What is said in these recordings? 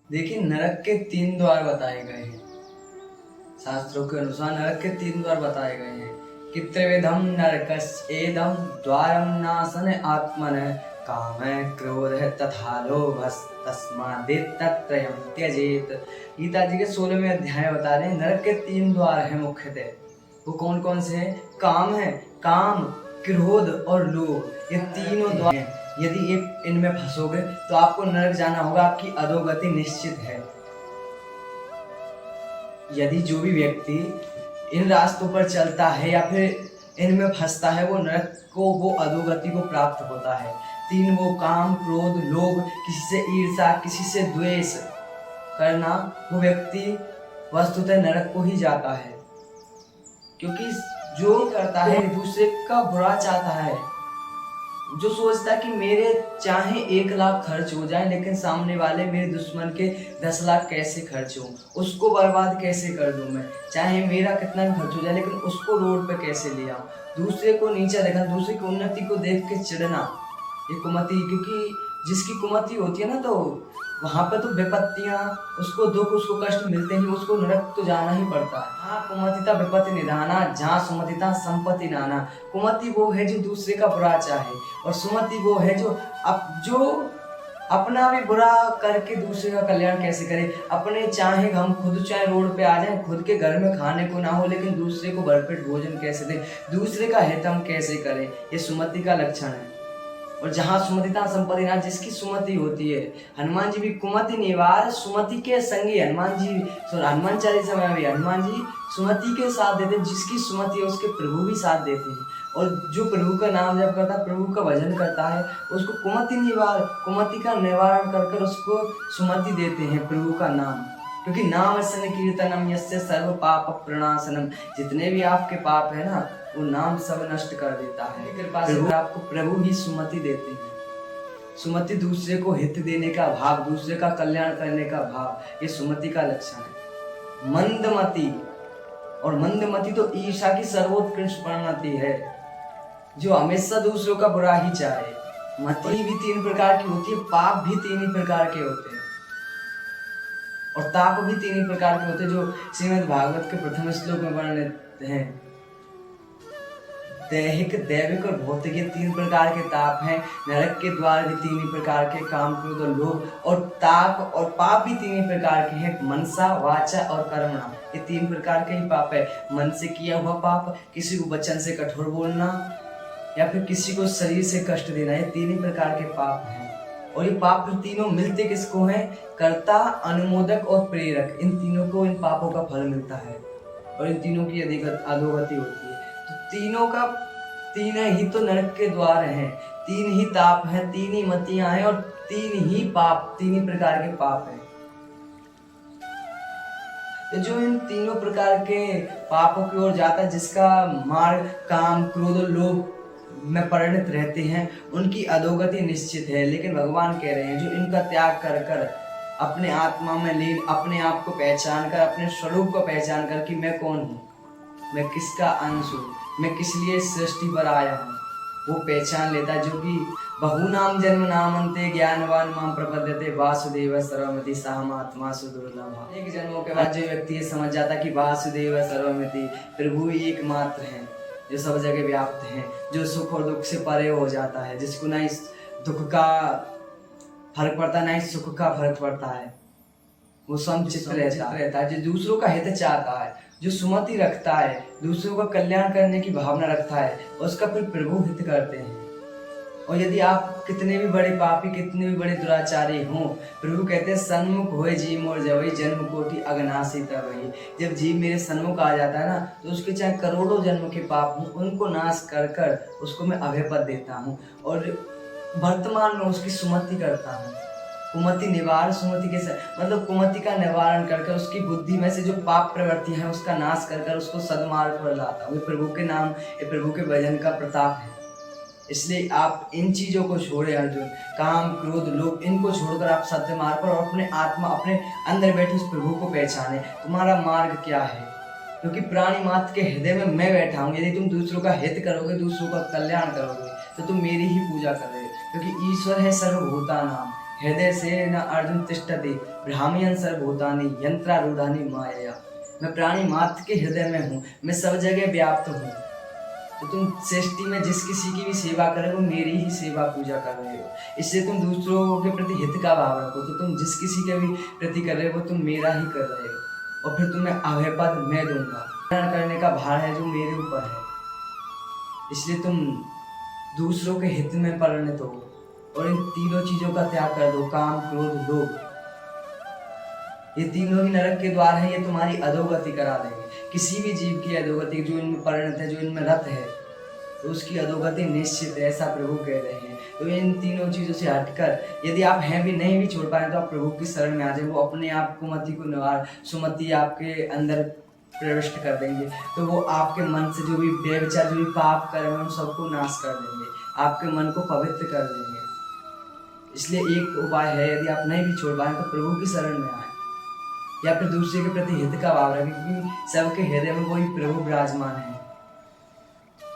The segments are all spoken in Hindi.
देखिए, नरक के 3 द्वार बताए गए हैं। शास्त्रों के अनुसार नरक के 3 द्वार बताए गए हैं कि त्रिविधम नरकस्येदं द्वारं नासन आत्मनः कामः क्रोधः तथा लोभः तस्मादेतत्त्रयं त्यजेत। गीता जी के 16वें अध्याय बता रहे हैं नरक के 3 द्वार हैं मुख्यतः। वो कौन कौन से हैं? काम है, काम, क्रोध और लोभ, ये तीनों द्वार हैं। यदि एक इनमें फंसोगे तो आपको नरक जाना होगा, आपकी अधोगति निश्चित है। यदि जो भी व्यक्ति इन रास्तों पर चलता है या फिर इनमें फंसता है, वो नरक को, वो अधोगति को प्राप्त होता है। 3 वो काम, क्रोध, लोभ, किसी से ईर्ष्या, किसी से द्वेष करना, वो व्यक्ति वस्तुतः नरक को ही जाता है। क्योंकि जो करता है दूसरे का बुरा चाहता है, जो सोचता है कि मेरे चाहे 1 लाख खर्च हो जाए लेकिन सामने वाले मेरे दुश्मन के 10 लाख कैसे खर्च हो, उसको बर्बाद कैसे कर दूं मैं, चाहे मेरा कितना भी खर्च हो जाए लेकिन उसको रोड पे कैसे ले आऊं, दूसरे को नीचा देखना, दूसरे की उन्नति को देख के चिढ़ना, ये कुमति। क्योंकि जिसकी कुमति होती है ना, तो वहां पे तो विपत्तियां, उसको दुख, उसको कष्ट मिलते ही, उसको नरक तो जाना ही पड़ता है। हाँ, कुमतिता विपत्ति निधाना, जहाँ सुमतिता संपत्ति नाना। कुमति वो है जो दूसरे का बुरा चाहे, और सुमति वो है जो अपना भी बुरा करके दूसरे का कल्याण कैसे करे। अपने चाहे हम खुद चाहे रोड पे आ जाए, खुद के घर में खाने को ना हो लेकिन दूसरे को भरपेट भोजन कैसे दे, दूसरे का हित हम कैसे करें, ये सुमति का लक्षण है। और जहाँ सुमतिता संपत्ति ना, जिसकी सुमति होती है, हनुमान जी भी कुमति निवार सुमति के संगी, हनुमान चालीसा में भी हनुमान जी सुमति के साथ देते हैं। जिसकी सुमति है उसके प्रभु भी साथ देते हैं, और जो प्रभु का नाम जप करता है, प्रभु का भजन करता है, उसको कुमति निवार, कुमति का निवारण कर कर उसको सुमति देते हैं प्रभु का नाम। क्योंकि नाम सन कीर्तनम यस्य सर्व पाप प्रणाशनम, जितने भी आपके पाप है ना, वो नाम सब नष्ट कर देता है। कृपा से आपको प्रभु ही सुमति देते हैं। सुमति दूसरे को हित देने का भाव, दूसरे का कल्याण करने का भाव, ये सुमति का लक्षण है। मंदमति, और मंदमति तो ईर्ष्या की सर्वोत्कृष्ट परिणति है, जो हमेशा दूसरों का बुरा ही चाहे। मति भी 3 प्रकार की होती है, पाप भी 3 ही प्रकार के होते हैं, और ताप भी 3 ही प्रकार के होते हैं, जो श्रीमद् भागवत के प्रथम श्लोक में वर्णित हैं। दैहिक, दैविक और भौतिक, ये 3 प्रकार के ताप हैं। नरक के द्वार भी 3 ही प्रकार के, काम, क्रोध और लोभ, और ताप और पाप भी 3 ही प्रकार के हैं, मनसा, वाचा और कर्मणा, ये 3 प्रकार के ही पाप है। मन से किया हुआ पाप, किसी को वचन से कठोर बोलना, या फिर किसी को शरीर से कष्ट देना, ये 3 ही प्रकार के पाप हैं। और ये पाप तीनों मिलते किसको हैं? कर्ता, अनुमोदक और प्रेरक, इन तीनों को इन पापों का फल मिलता है, और इन तीनों की अधोगति होती है। तो तीनों का 3 ही तो नरक के द्वार हैं, 3 ही ताप हैं, 3 ही मतियां हैं, और 3 ही पाप, 3 ही प्रकार के पाप हैं। तो जो इन तीनों प्रकार के पापों की ओर जाता है, जिसका मार्ग काम, क्रोध और लोभ में परिणत रहते हैं, उनकी अधोगति निश्चित है। लेकिन भगवान कह रहे हैं जो इनका त्याग कर कर अपने आत्मा में लीन, अपने आप को पहचान कर, अपने स्वरूप को पहचान कर कि मैं कौन हूँ, मैं किसका अंश हूँ, मैं किस लिए सृष्टि पर आया हूँ, वो पहचान लेता है। जो कि बहुनाम जन्म नामन्ते ज्ञानवान माम प्रपद्यते वासुदेव सर्वमिति साहमात्मा सुदुर्लभ। एक जन्मों के बाद जो व्यक्ति ये समझ जाता कि वासुदेव सर्वमिति, प्रभु एकमात्र है जो सब जगह व्याप्त हैं, जो सुख और दुख से परे हो जाता है, जिसको ना इस दुख का फर्क पड़ता है ना इस सुख का फर्क पड़ता है, वो समचित्त रहता है, जो दूसरों का हित चाहता है, जो सुमति रखता है, दूसरों का कल्याण करने की भावना रखता है, उसका फिर प्रभु हित करते हैं। और यदि आप कितने भी बड़े पापी, कितने भी बड़े दुराचारी हों, प्रभु कहते हैं सन्मुख होए जीव मोर जवई, जन्म कोटि अगनासी तबहि। जब जीव मेरे सन्मुख आ जाता है ना, तो उसके चाहे करोड़ों जन्म के पाप हों, उनको नाश कर कर उसको मैं अभय पद देता हूँ, और वर्तमान में उसकी सुमति करता हूँ। कुमति निवार, सुमति के मतलब कुमति का निवारण कर कर, उसकी बुद्धि में से जो पाप प्रवृत्ति है उसका नाश कर कर उसको सदमार्ग पर लाता हूँ। ये प्रभु के नाम, ये प्रभु के भजन का प्रताप है। इसलिए आप इन चीजों को छोड़े अर्जुन, काम, क्रोध, लोभ, इनको छोड़कर आप सत्य मार्ग पर और अपने आत्मा, अपने अंदर बैठे उस प्रभु को पहचाने। तुम्हारा मार्ग क्या है? क्योंकि प्राणी मात्र के हृदय में मैं बैठा हूँ। यदि तुम दूसरों का हित करोगे, दूसरों का कल्याण करोगे, तो तुम मेरी ही पूजा कर रहे हो। क्योंकि ईश्वर है सर्वभूता नाम, हृदय से न अर्जुन तिष्ठति भ्रामयन् सर्वभूतानि यंत्रारूढ़ानि मायया। मैं प्राणी मात्र के हृदय में हूँ, मैं सब जगह व्याप्त हूँ। तो तुम सृष्टि में जिस किसी की भी सेवा करे वो मेरी ही सेवा पूजा कर रहे हो, इसलिए तुम दूसरों के प्रति हित का भाव रखो। तो तुम जिस किसी के भी प्रति कर रहे हो वो तुम मेरा ही कर रहे हो, और फिर तुम्हें अभय पद मैं दूंगा। ग्रहण करने का भार है जो मेरे ऊपर है, इसलिए तुम दूसरों के हित में परिणत हो और इन तीनों चीजों का त्याग कर दो, काम क्रोध लोभ। ये तीनों ही नरक के द्वार हैं, ये तुम्हारी अधोगति करा देंगे। किसी भी जीव की अधोगति जो इनमें परिणत है, जो इनमें रत है, तो उसकी अधोगति निश्चित है, ऐसा प्रभु कह रहे हैं। तो इन तीनों चीजों से हटकर यदि आप हैं भी नहीं भी छोड़ पाए तो आप प्रभु की शरण में आ जाए। वो अपने आप कुमति को निवार सुमति आपके अंदर प्रविष्ट कर देंगे। तो वो आपके मन से जो भी व्यभिचार जो भी पाप कर्म उन सबको नाश कर देंगे, आपके मन को पवित्र कर देंगे। इसलिए एक उपाय है, यदि आप नहीं भी छोड़ पाए तो प्रभु की शरण में आए, या फिर दूसरे के प्रति हित का भाव रखें, क्योंकि सबके हृदय में वही प्रभु विराजमान है।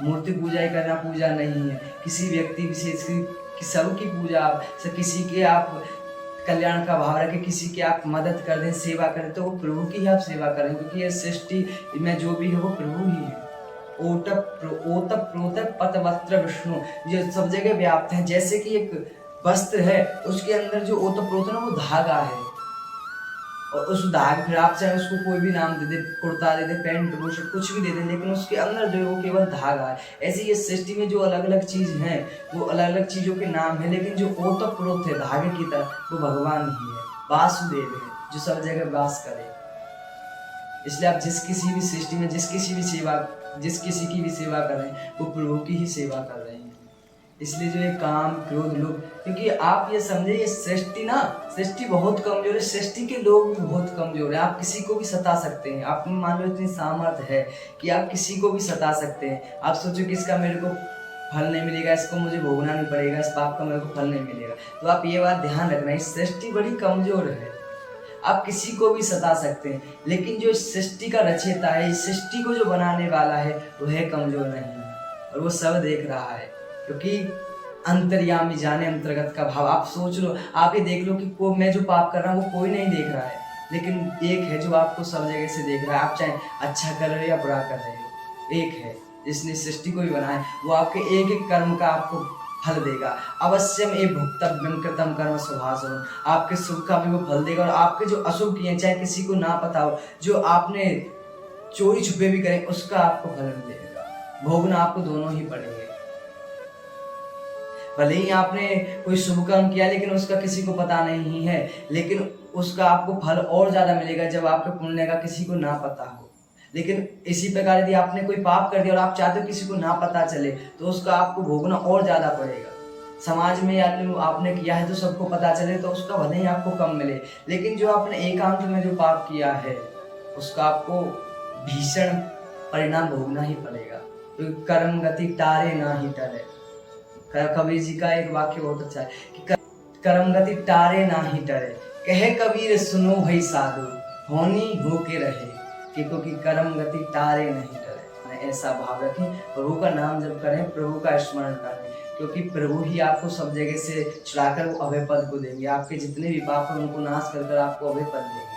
मूर्ति पूजा ही करना पूजा नहीं है, किसी व्यक्ति विशेष की सबकी पूजा आप किसी के आप कल्याण का भाव रखें, किसी की आप मदद कर दें, सेवा करें, तो वो प्रभु की ही आप सेवा करें, क्योंकि ये सृष्टि में जो भी है वो प्रभु ही है। ओतप प्रोतप पत वस्त्र विष्णु, जो सब जगह व्याप्त है। जैसे कि एक वस्त्र है, उसके अंदर जो ओतप प्रोत है वो धागा है, और उस धागे फिर आप चाहे उसको कोई भी नाम दे दे, कुर्ता दे दे, पैंट बुशर्ट कुछ भी दे दे, लेकिन उसके अंदर जो है वो केवल धागा है। ऐसे ये सृष्टि में जो अलग अलग चीज हैं वो अलग अलग चीजों के नाम है, लेकिन जो ओतप्रोत है धागे की तरह वो भगवान ही है, वासुदेव है, जो सब जगह वास करे। इसलिए आप जिस किसी भी सृष्टि में जिस किसी की भी सेवा कर रहे हैं वो प्रभु की ही सेवा कर रहे हैं। इसलिए जो ये काम क्रोध लोभ, क्योंकि आप ये समझे ये सृष्टि बहुत कमजोर है, सृष्टि के लोग भी बहुत कमजोर है। आप किसी को भी सता सकते हैं, आप में मान लो इतनी सामर्थ्य है कि आप किसी को भी सता सकते हैं। आप सोचो कि इसका मेरे को फल नहीं मिलेगा, इसको मुझे भोगना नहीं पड़ेगा, इस पाप का मेरे को फल नहीं मिलेगा। तो आप ये बात ध्यान रखना, इस सृष्टि बड़ी कमजोर है, आप किसी को भी सता सकते हैं, लेकिन जो इस सृष्टि का रचयिता है, इस सृष्टि को जो बनाने वाला है वो है कमजोर नहीं, और वो सब देख रहा है, क्योंकि अंतर्यामी जाने अंतर्गत का भाव। आप सोच लो, आप ये देख लो कि मैं जो पाप कर रहा हूँ वो कोई नहीं देख रहा है, लेकिन एक है जो आपको सब जगह से देख रहा है। आप चाहे अच्छा कर रहे हो या बुरा कर रहे हो, एक है जिसने सृष्टि को भी बनाया, वो आपके एक एक कर्म का आपको फल देगा। अवश्यम ए भुक्तव्यम कृतम कर्म स्वभावः, आपके शुभ का भी वो फल देगा, और आपके जो अशुभ किए चाहे किसी को ना पता हो, जो आपने चोरी छुपे भी करें उसका आपको फल मिलेगा। भोगना आपको दोनों ही पड़ेंगे। भले ही आपने कोई शुभ कर्म किया लेकिन उसका किसी को पता नहीं है, लेकिन उसका आपको फल और ज्यादा मिलेगा जब आपके पुण्य का किसी को ना पता हो। लेकिन इसी प्रकार यदि आपने कोई पाप कर दिया और आप चाहते हो किसी को ना पता चले, तो उसका आपको भोगना और ज्यादा पड़ेगा। समाज में आपने किया है तो सबको पता चले तो उसका भले ही आपको कम मिले, लेकिन जो आपने एकांत में जो पाप किया है उसका आपको भीषण परिणाम भोगना ही पड़ेगा। तो कर्म गति टारे ना ही टले। कबीर जी का एक वाक्य बहुत अच्छा है कि कर्म गति टारे ना ही टरे, कहे कबीर सुनो भई साधु, होनी होके रहे, क्योंकि कर्म गति टारे नहीं टरे। ऐसा भाव रखें, प्रभु का नाम जब करें, प्रभु का स्मरण करें, क्योंकि प्रभु ही आपको सब जगह से छुड़ाकर वो अभय पद को देंगे। आपके जितने भी पाप हैं उनको नाश कर आपको अभय पद देंगे।